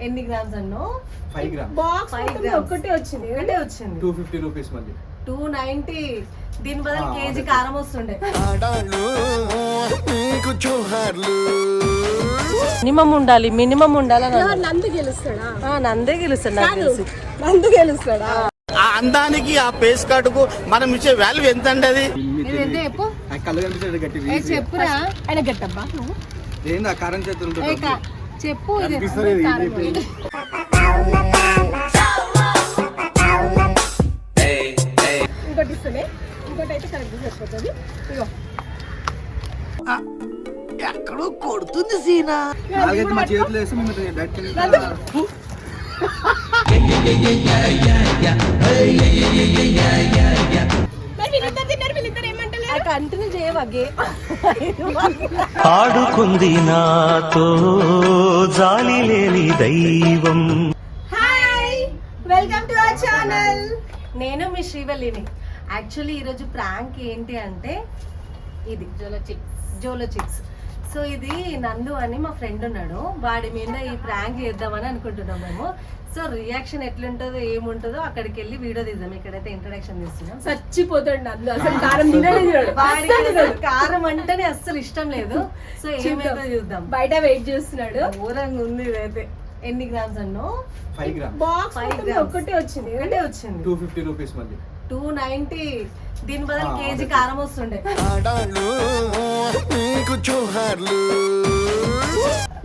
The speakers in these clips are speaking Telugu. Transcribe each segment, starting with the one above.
ఎన్ని గ్రామ్స్ అన్నో 5 గ్రామ్స్ బాక్స్ 5 గ్రామ్స్ ఒకటే వచ్చింది 250 రూపీస్ మళ్ళీ 290 దీని బదులు కేజీ కారం వస్తుండే మినిమం ఉండాలి నందు గెలుస్తాడా నందే గెలుస్తాడు నాకు తెలిసి నందు గెలుస్తాడా ఆ అందానికి ఆ పేస్ కార్డుకు మనం ఇచ్చే వాల్యూ ఎంత అండి అది చెప్పు కళ్ళు కనిపించాడు గట్టి చెప్పురా ఆయన గట్టబ్బా నువ్వు ఏంది ఆ కారం చేతులు ఉంటుంది చెప్పు ఇంకోటి ఇస్తలే ఇంకోటి అయితే కరెక్ట్ సరిపోతుంది ఇగో ఎక్కడో కొడుతుంది సీనా నాలుగైతే మా చేతులు వేసి మేము డైరెక్ట్ కంటిన్యూ చేయవగే ఆడుకుంది నాతో జాలి లేని దైవం. Hi welcome to our channel. నేను మీ శ్రీవల్లిని. యాక్చువల్లీ ఈరోజు ప్రాంక్ ఏంటి అంటే ఇది జోలో చిక్స్. సో ఇది నందు అని మా ఫ్రెండ్ ఉన్నాడు, వాడి మీద ఈ ప్రాంక్ చేద్దామని అనుకుంటున్నాం మేము. సో రియాక్షన్ ఎట్లుంటుందో ఏముంటుందో అక్కడికి వెళ్ళి వీడియో తీద్దాం. ఇక్కడైతే ఇంట్రడక్షన్ చేస్తున్నాం. చచ్చిపోతాడు నందు, అసలు కారం తినలేదు. కారం అంటేనే అస్సలు ఇష్టం లేదు. సో ఏమైతే చూద్దాం. బయట వెయిట్ చేస్తున్నాడు. ఘోరంగా ఉంది ఇదైతే. ఎన్ని గ్రామ్స్ అన్నో 5 గ్రామ్స్ బాక్స్ ఒకటే వచ్చింది 250 రూపీస్ మళ్ళీ 290 దీని బదులు కేజీ కారం వస్తుండే.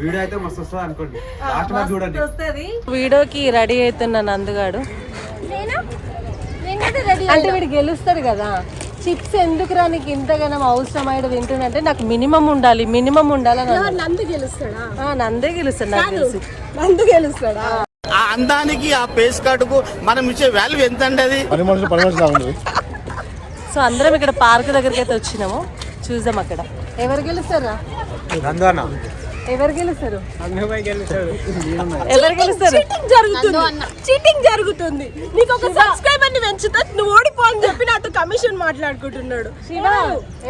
వీడియో అయితే మస్తు వస్తుంది అనుకోండి, లాస్ట్ వరకు చూడండి. వస్తుంది. వీడియోకి రెడీ అవుతున్నా నందుగాడు. అంటే వీడు గెలుస్తాడు కదా. చిప్స్ ఎందుకురా నీకు ఇంతగానం అవసరమైన తింటుందంటే నాకు మినిమం ఉండాలి నందు గెలుస్తాడా నందే గెలుస్తాడు నాకు తెలిసి. నందు గెలుస్తాడా ఆ అందానికి ఆ పేస్ కార్డుకు మనం ఇచ్చే వాల్యూ ఎంత అండి అది సో అందరం ఇక్కడ పార్క్ దగ్గరికి అయితే వచ్చినాము. చూద్దాం అక్కడ ఎవరు గెలుస్తారా, ఎవరు గెలుస్తారు, ఎవరు గెలుస్తారు. చీటింగ్ జరుగుతుంది. నీకు ఒక సబ్స్క్రైబర్ ని పెంచుతా, నువ్వు ఓడిపో అని చెప్పి నాతో కమిషన్ మాట్లాడుకుంటున్నాడు.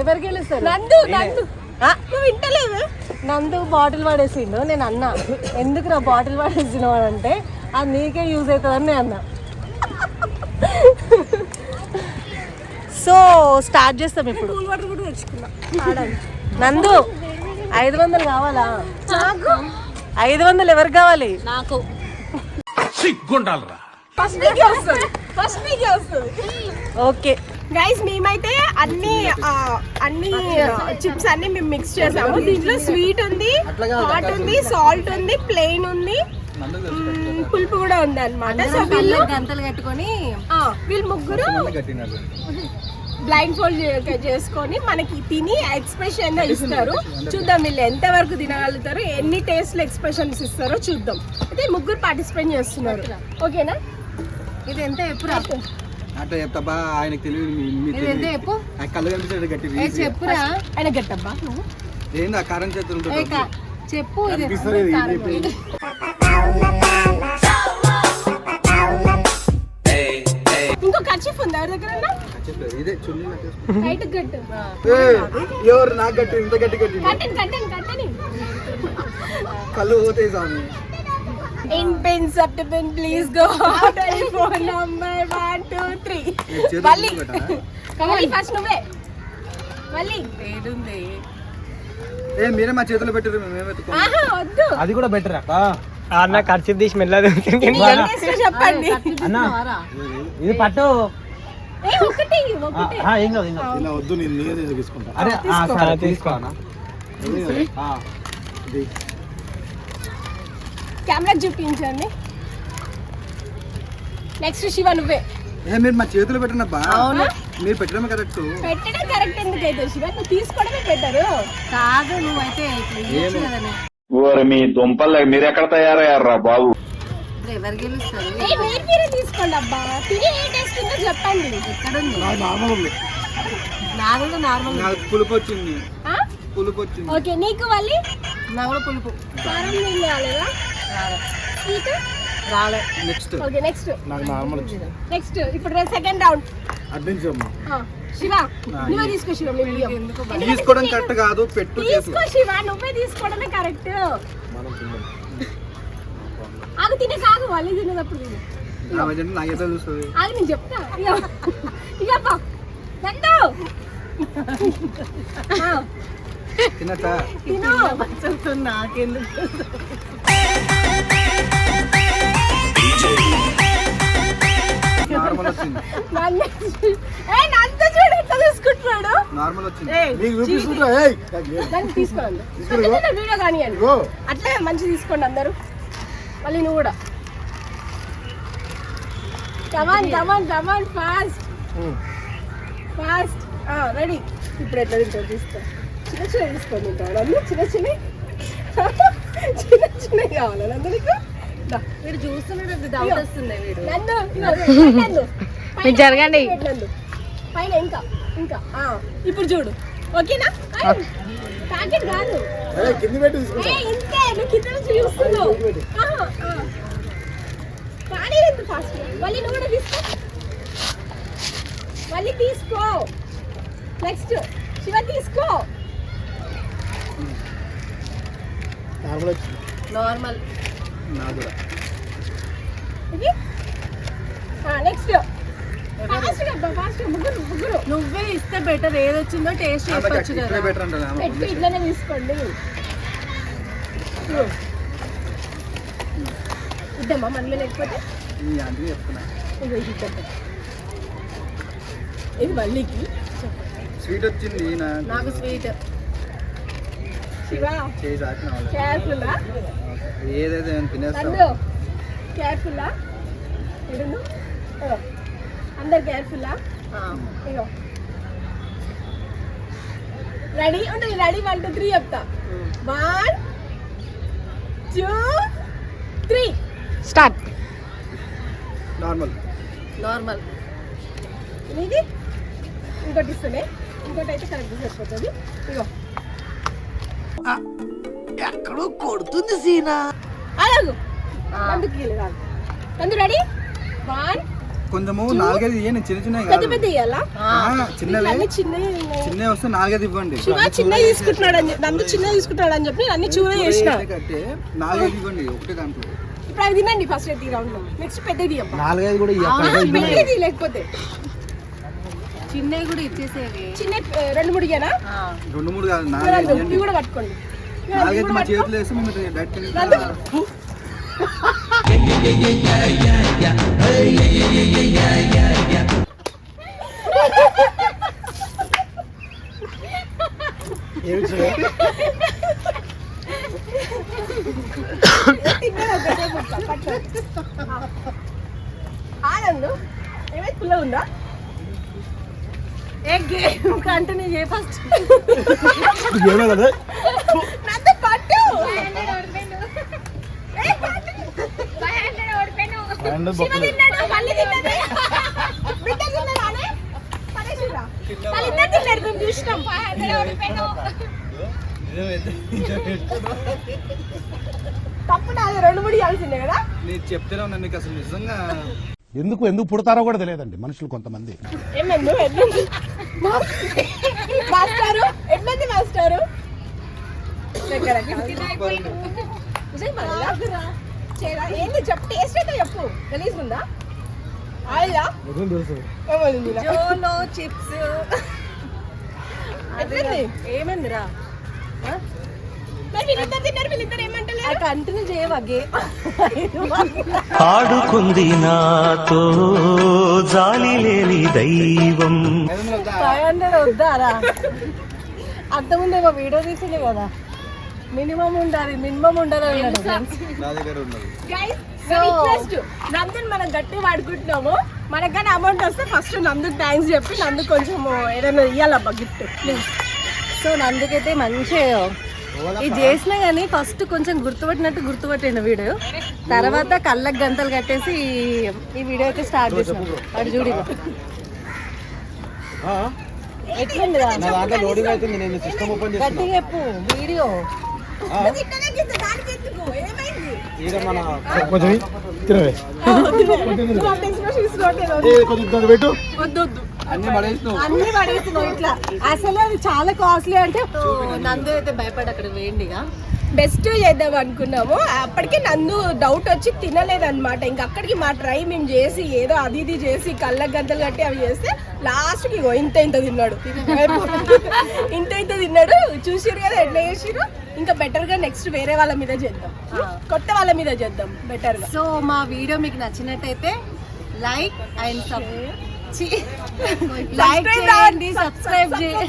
ఎవరు గెలుస్తారు. నందు నువ్వు వింటలేవే. నందు బాటిల్ పడేసిండు. నేను అన్నా ఎందుకు నా బాటిల్ పడేసినావు అంటే అది నీకే యూజ్ అవుతుందని నేను అన్నా. సో స్టార్ట్ చేస్తాం ఇప్పుడు. నందు 500 కావాలా? 500 ఎవరికి కావాలి? నాకు. ఓకే గైస్, మేమైతే అన్ని చిప్స్ అన్ని మేము మిక్స్ చేసాము. దీంట్లో స్వీట్ ఉంది, హాట్ ఉంది, సాల్ట్ ఉంది, ప్లెయిన్ ఉంది, పులుపు కూడా ఉంది అన్నమాట. సో వీళ్ళు గంటలు కట్టుకొని వీళ్ళు ముగ్గురు బ్లైండ్ ఫోల్డ్ చేసుకొని మనకి తిని ఎక్స్ప్రెషన్ ఇస్తారు. చూద్దాం వీళ్ళు ఎంత వరకు తినగలుగుతారు, ఎన్ని టేస్ట్ ఎక్స్ప్రెషన్స్ ఇస్తారో చూద్దాం. అయితే ముగ్గురు పార్టిసిపేట్ చేస్తున్నారు. ఓకేనా? ఇది ఎంత ఎప్పుడు అంటే చెప్తాబా, ఆయనకు తెలియదు. కళ్ళు కనిపించాడు గట్టి చెప్పురా. ఆయన గట్టబ్బా నువ్వు ఏంది ఆ కారం చేతులు ఉంటుంది చెప్పు. ఇంకో కర్చీఫ్ ఉంది ఎవరి దగ్గర? ఎవరు నాకు గట్టి ఇంత గట్టి కట్టని కళ్ళు పోతాయి స్వామి. In pins up to pin, please go. Telephone number 1 2 3. Valli. Come on, first నువ్వే. Valli. ఏడుంది. మీరే మా చేతులు పెట్టారు, మేమే ఎత్తుకో. ఆహా వద్దు. అది కూడా బెటర్ అక్క. అన్న ఖర్చు తీసి మెల్లదు చెప్పండి. అన్న ఇది పట్టు. ఒకటి ఏం కాదు ఇలా వద్దు, నేను నీదే తీసుకుంటా. అరే తీసుకో అన్న. కెమెరా చూపించండి. నెక్స్ట్ శివ నువ్వే. మీరు మా చేతులు పెట్టినబ్బా. మీరు పెట్టడమే కరెక్ట్. పెట్టడం కరెక్ట్ ఎందుకైతే శివ, నువ్వు తీసుకోవడమే పెట్టారు కాదు. నువ్వైతే మీ దుంపలు మీరు ఎక్కడ తయారయ్యారా బాబు? ఎవరు గెలుస్తారు? మీరే తీసుకోండి అబ్బా. తిని ఏ టేస్ట్ ఉందో చెప్పండి. ఎక్కడుంది? నార్మల్ ఉంది. నాకు పులుపు వచ్చింది. ఓకే, నీకు వాళ్ళి నా కూడా పులుపు. కారం నీళ్ళు రాలేదా? స్వీట్ రాలే. నెక్స్ట్ ఓకే, నెక్స్ట్ నాకు నార్మల్ వచ్చింది. నెక్స్ట్ ఇప్పుడు సెకండ్ రౌండ్. అడ్వెంచర్ శివ నువ్వే తీసుకో. శివ తీసుకోవడం కరెక్ట్ కాదు, పెట్టు తీసుకో. శివ నువ్వే తీసుకోవడమే కరెక్ట్. తినే కాదు మళ్ళీ తినేటప్పుడు తిను. నాకు ఎట్లా చూస్తుంది అది నేను చెప్తా ఇక నందు తినచ్చా తిను నాకెందుకు నార్మల్ వచ్చింది నందు చూడు ఎట్లా తీసుకుంటున్నాడు. నార్మల్ వచ్చింది దాన్ని తీసుకోండి వీడియో కానివ్వండి అట్లే మంచి తీసుకోండి అందరూ. మళ్ళీ నువ్వు కూడా కమాన్ కమాన్ కమాన్ ఫాస్ట్ ఫాస్ట్ రెడీ. ఇప్పుడు ఎట్లా తింటావు తీసుకో. చిన్న చిన్న తీసుకొని తింటాడు అన్నీ చిన్న చిన్న చిన్న చిన్నవి కావాలి నందు నీకు. వీడు చూస్తున్నాడు డౌట్ వస్తుంది వీడు. నందు నందు మీరు జరగండి. నందు పైన ఇంకా ఇంకా ఇప్పుడు చూడు ఓకేనా. ప్యాకెట్ కాదు ఇంతే నువ్వు కింద నుంచి చూస్తున్నావు. కానీ ఎంత ఫాస్ట్ మళ్ళీ నువ్వు కూడా తీసుకో మళ్ళీ తీసుకో. నెక్స్ట్ శివ తీసుకో. నార్మల్ వచ్చింది నార్మల్ నాకు కూడా ఇది నెక్స్ట్ ఫాస్ట్ ముగ్గురు ముగ్గురు నువ్వే ఇస్తే బెటర్. ఏది వచ్చిందో టేస్ట్ చెప్పొచ్చు కదా. బెటర్ అంటారు పెట్టి ఇట్లనే తీసుకోండి. ఇద్దామా మనలో లేకపోతే మీ ఆంటీ చెప్తున్నా ఇదిగో ఇది ఇద్దాం. ఇది మళ్ళీకి స్వీట్ వచ్చింది నాకు స్వీట్. శివ చేసి ఆకిన కేర్ఫుల్లా ఏదైతే తినేస్తాం నందు కేర్ఫుల్లా ఇడును అందరు కేర్ఫుల్లా ఇగో రెడీ ఉంటుంది. రెడీ 1 2 3 చెప్తా. 1 2 3 స్టార్ట్. నార్మల్ నార్మల్ ఇది ఇంకోటి ఇస్తేనే ఇంకోటి అయితే కరెక్ట్ సరిపోతుంది. ఇగో ఎక్కడో కొడుతుంది సీనా. అలాగు అందుకు కాదు అందు రెడీ 1 కొంచెము 4 5 ఇవ్వండి చిన్న చిన్నవి పెద్ద కాదు పెద్ద ఇయ్యాలా చిన్నవి అన్ని చిన్నవి ఉన్నాయి. చిన్నవి వస్తే 4 5 ఇవ్వండి శివ చిన్న తీసుకుంటున్నాడు అని చెప్పి నందు చిన్న తీసుకుంటాడు అని చెప్పి అన్ని చూడ చేసిన. కట్టే 4 5 ఇవ్వండి ఒకటే దాంట్లో ఇప్పుడు అవి తినండి ఫస్ట్ అయితే ఈ రౌండ్ లో. నెక్స్ట్ పెద్దది అబ్బా 4 5 కూడా పెద్దది లేకపోతే చిన్నవి కూడా ఇచ్చేసేవి. చిన్న 2 3 ఇయ్యనా 2 3 కాదు 4 5 ఇవి ఇవ్వండి కూడా పట్టుకోండి. 4 5 మా చేతులు వేస్తే మేము డైరెక్ట్ ఆనందు ఏమైతే పుల్ల ఉందా ఏ గేమ్ కంటిన్యూ చేయ ఫస్ట్. నందు పట్టు శివ తిన్నాడు మళ్ళీ తిన్నది బిడ్డ తిన్నాడానే పడేసిరా మళ్ళీ ఇద్దరు తిన్నారు మేము చూసినాం 500 ఓడిపోయాను. తప్పు నాది 2 3 ఇవ్వాల్సిందే కదా. నేను చెప్తేనే ఉన్నా నీకు అసలు నిజంగా ఎందుకు పుడతారో కూడా తెలియదండి మనుషులు కొంతమంది. ఏమందు ఎట్లుంది మాస్టారు ఎట్లుంది మాస్టారు దగ్గర ఏంది చెప్పు టేస్ట్ అయితే చెప్పు. గలీజ్ ఉందా ఆయిలా జోలో చిప్స్. ఎట్లుంది ఏమైందిరా మరి వీళ్ళిద్దరు తిన్నారు వీళ్ళిద్దరు ఏమంటలేరు. కంటిన్యూ చేయవా గేమ్. ఆడుకుంది నాతో జాలి లేని దైవం. 500 వద్దారా. అంతకుముందేమో వీడియో తీసింది కదా. మినిమం ఉండాలి నా దగ్గర ఉన్నది రిక్వెస్ట్ నందుని మనం గట్టి వాడుకుంటున్నాము. మనకు కానీ అమౌంట్ వస్తే ఫస్ట్ నందుకు థ్యాంక్స్ చెప్పి నందు కొంచెం ఏదైనా ఇవ్వాలబ్బా గిఫ్ట్ ప్లీజ్. సో నందుకైతే మంచిగా ఇది చేసినా కానీ ఫస్ట్ కొంచెం గుర్తుపట్టిన వీడియో. తర్వాత కళ్ళకు గంటలు కట్టేసి ఈ వీడియో అయితే స్టార్ట్ చేసాం. వాడు చూడు ఎట్లుంది లోడింగ్ అవుతుంది నేను సిస్టమ్ ఓపెన్ గట్టిగా చెప్పు వీడియో. ఇక మన అన్ని పడేసినావు అన్ని పడేస్తున్నావు ఇట్లా. అసలు అది చాలా కాస్ట్లీ అంటే నందు అయితే భయపడి అక్కడ వేయండిగా. బెస్ట్ చేద్దాం అనుకున్నాము. అప్పటికి నన్ను డౌట్ వచ్చి తినలేదన్నమాట. ఇంక అక్కడికి మా ట్రై మేము చేసి ఏదో అది ఇది చేసి కళ్ళకి గంతలు కట్టి అవి చేస్తే లాస్ట్కి ఇంత తిన్నాడు. ఇంత తిన్నాడు. చూసిరు కదా ఎట్లా చేసిరు. ఇంకా బెటర్ గా నెక్స్ట్ వేరే వాళ్ళ మీద చేద్దాం, కొత్త వాళ్ళ మీద చేద్దాం బెటర్ గా. సో మా వీడియో మీకు నచ్చినట్టయితే లైక్ అండ్ సబ్స్క్రైబ్ చేయండి.